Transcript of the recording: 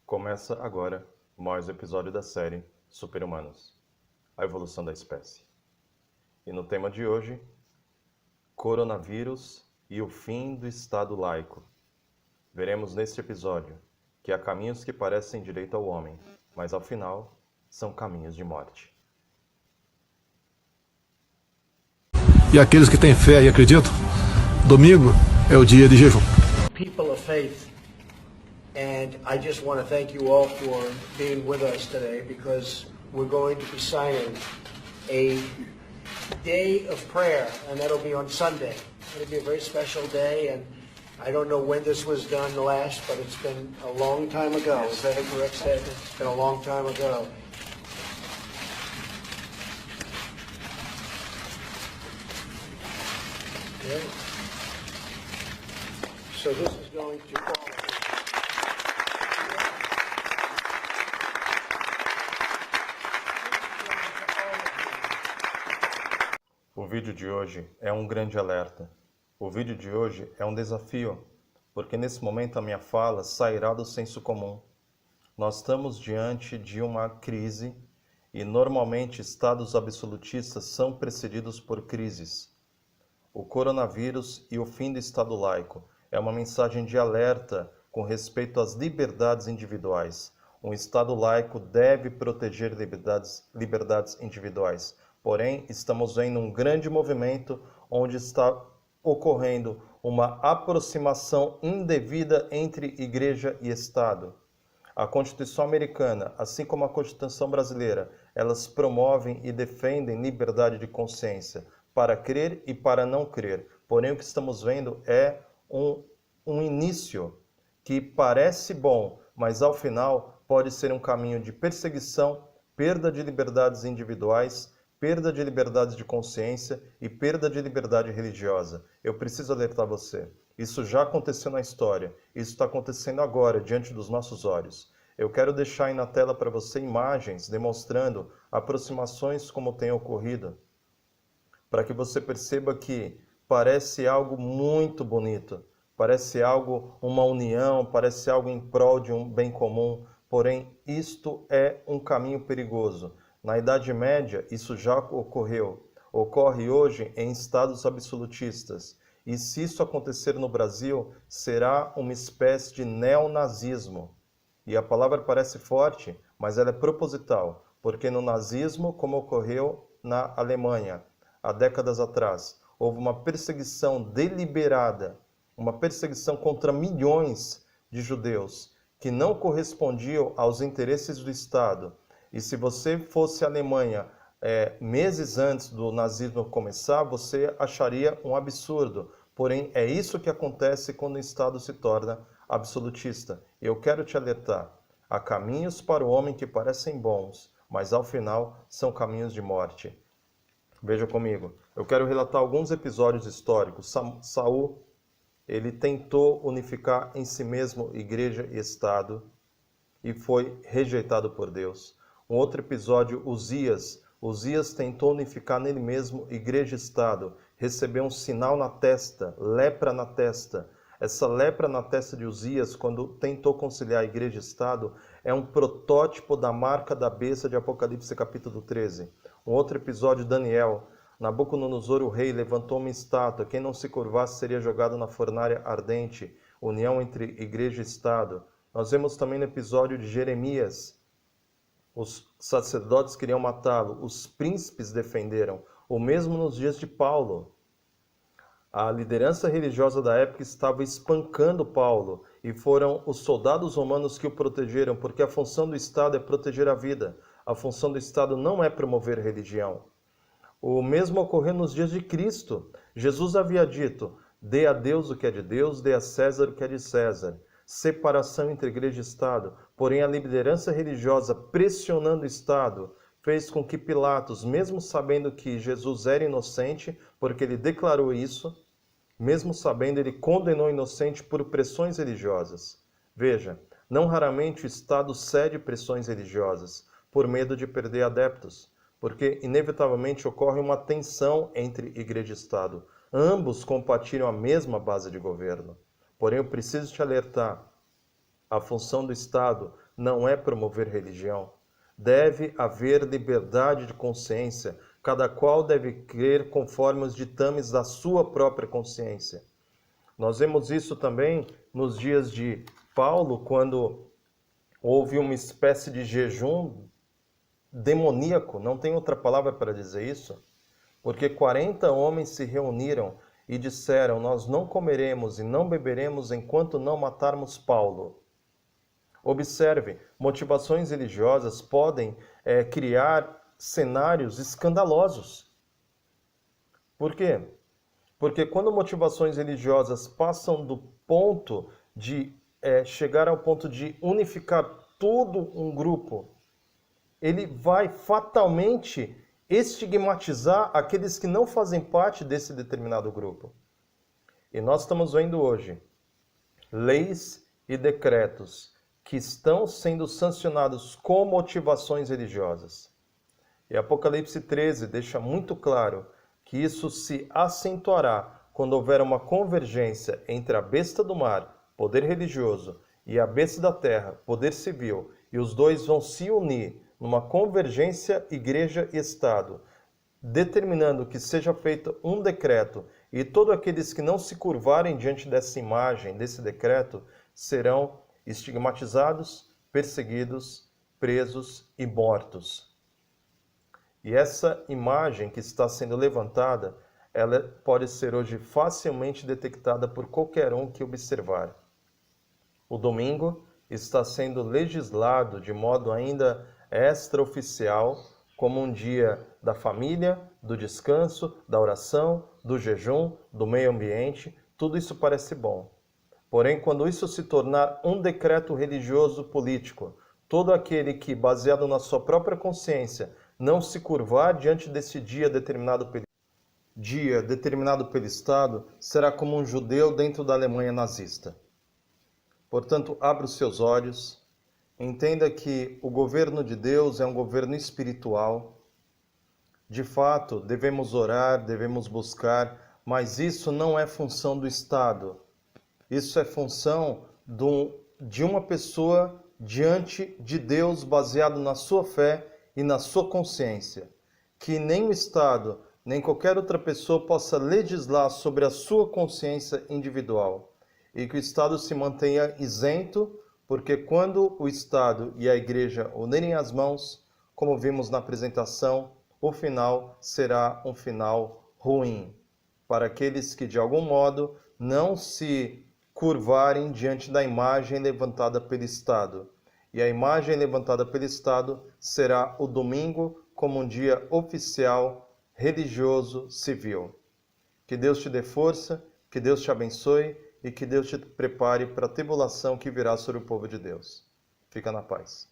Começa agora mais um episódio da série Super-Humanos, a evolução da espécie. E no tema de hoje, coronavírus e o fim do Estado laico. Veremos neste episódio que há caminhos que parecem direito ao homem, mas ao final são caminhos de morte. E aqueles que têm fé e acreditam, domingo é o dia de jejum. People of faith, and I just want to thank you all for being with us today because we're going to be signing a day of prayer, and that'll be on Sunday. It'll be a very special day, and I don't know when this was done last, but it's been a long time ago. Is that a correct statement? It's been a long time ago. Okay. So this is going to fall. O vídeo de hoje é um grande alerta. O vídeo de hoje é um desafio, porque nesse momento a minha fala sairá do senso comum. Nós estamos diante de uma crise e normalmente estados absolutistas são precedidos por crises. O coronavírus e o fim do Estado laico é uma mensagem de alerta com respeito às liberdades individuais. Um Estado laico deve proteger liberdades individuais. Porém, estamos vendo um grande movimento onde está ocorrendo uma aproximação indevida entre igreja e Estado. A Constituição americana, assim como a Constituição brasileira, elas promovem e defendem liberdade de consciência para crer e para não crer. Porém, o que estamos vendo é um início que parece bom, mas ao final pode ser um caminho de perseguição, perda de liberdades individuais, perda de liberdade de consciência e perda de liberdade religiosa. Eu preciso alertar você. Isso já aconteceu na história. Isso está acontecendo agora, diante dos nossos olhos. Eu quero deixar aí na tela para você imagens demonstrando aproximações como tem ocorrido, para que você perceba que parece algo muito bonito, parece algo, uma união, parece algo em prol de um bem comum, porém isto é um caminho perigoso. Na Idade Média, isso já ocorreu. Ocorre hoje em estados absolutistas. E se isso acontecer no Brasil, será uma espécie de neonazismo. E a palavra parece forte, mas ela é proposital, porque no nazismo, como ocorreu na Alemanha, há décadas atrás, houve uma perseguição deliberada, uma perseguição contra milhões de judeus que não correspondiam aos interesses do Estado. E se você fosse à Alemanha meses antes do nazismo começar, você acharia um absurdo. Porém, é isso que acontece quando o Estado se torna absolutista. Eu quero te alertar. Há caminhos para o homem que parecem bons, mas ao final são caminhos de morte. Veja comigo. Eu quero relatar alguns episódios históricos. Saul, ele tentou unificar em si mesmo igreja e Estado e foi rejeitado por Deus. Um outro episódio, Uzias. Uzias tentou unificar nele mesmo igreja e Estado. Recebeu um sinal na testa, lepra na testa. Essa lepra na testa de Uzias, quando tentou conciliar igreja e Estado, é um protótipo da marca da besta de Apocalipse capítulo 13. Um outro episódio, Daniel. Nabucodonosor, o rei, levantou uma estátua. Quem não se curvasse seria jogado na fornalha ardente. União entre igreja e Estado. Nós vemos também no episódio de Jeremias. Os sacerdotes queriam matá-lo, os príncipes defenderam. O mesmo nos dias de Paulo. A liderança religiosa da época estava espancando Paulo e foram os soldados romanos que o protegeram, porque a função do Estado é proteger a vida. A função do Estado não é promover religião. O mesmo ocorreu nos dias de Cristo. Jesus havia dito: dê a Deus o que é de Deus, dê a César o que é de César. Separação entre igreja e Estado. Porém, a liderança religiosa pressionando o Estado fez com que Pilatos, mesmo sabendo que Jesus era inocente, porque ele declarou isso, mesmo sabendo, ele condenou o inocente por pressões religiosas. Veja, não raramente o Estado cede pressões religiosas por medo de perder adeptos, porque inevitavelmente ocorre uma tensão entre igreja e Estado. Ambos compartilham a mesma base de governo. Porém, eu preciso te alertar. A função do Estado não é promover religião. Deve haver liberdade de consciência, cada qual deve crer conforme os ditames da sua própria consciência. Nós vemos isso também nos dias de Paulo, quando houve uma espécie de jejum demoníaco, não tem outra palavra para dizer isso, porque 40 homens se reuniram e disseram: nós não comeremos e não beberemos enquanto não matarmos Paulo. Observe, motivações religiosas podem criar cenários escandalosos. Por quê? Porque quando motivações religiosas passam do ponto de chegar ao ponto de unificar todo um grupo, ele vai fatalmente estigmatizar aqueles que não fazem parte desse determinado grupo. E nós estamos vendo hoje leis e decretos que estão sendo sancionados com motivações religiosas. E Apocalipse 13 deixa muito claro que isso se acentuará quando houver uma convergência entre a besta do mar, poder religioso, e a besta da terra, poder civil, e os dois vão se unir numa convergência igreja-estado, determinando que seja feito um decreto, e todos aqueles que não se curvarem diante dessa imagem, desse decreto, serão estigmatizados, perseguidos, presos e mortos. E essa imagem que está sendo levantada, ela pode ser hoje facilmente detectada por qualquer um que observar. O domingo está sendo legislado de modo ainda extraoficial como um dia da família, do descanso, da oração, do jejum, do meio ambiente. Tudo isso parece bom. Porém, quando isso se tornar um decreto religioso político, todo aquele que, baseado na sua própria consciência, não se curvar diante desse dia determinado pelo Estado, será como um judeu dentro da Alemanha nazista. Portanto, abra os seus olhos, entenda que o governo de Deus é um governo espiritual. De fato, devemos orar, devemos buscar, mas isso não é função do Estado. Isso é função de uma pessoa diante de Deus, baseado na sua fé e na sua consciência. Que nem o Estado, nem qualquer outra pessoa possa legislar sobre a sua consciência individual. E que o Estado se mantenha isento, porque quando o Estado e a Igreja unirem as mãos, como vimos na apresentação, o final será um final ruim para aqueles que de algum modo não se curvarem diante da imagem levantada pelo Estado. E a imagem levantada pelo Estado será o domingo como um dia oficial, religioso, civil. Que Deus te dê força, que Deus te abençoe e que Deus te prepare para a tribulação que virá sobre o povo de Deus. Fica na paz.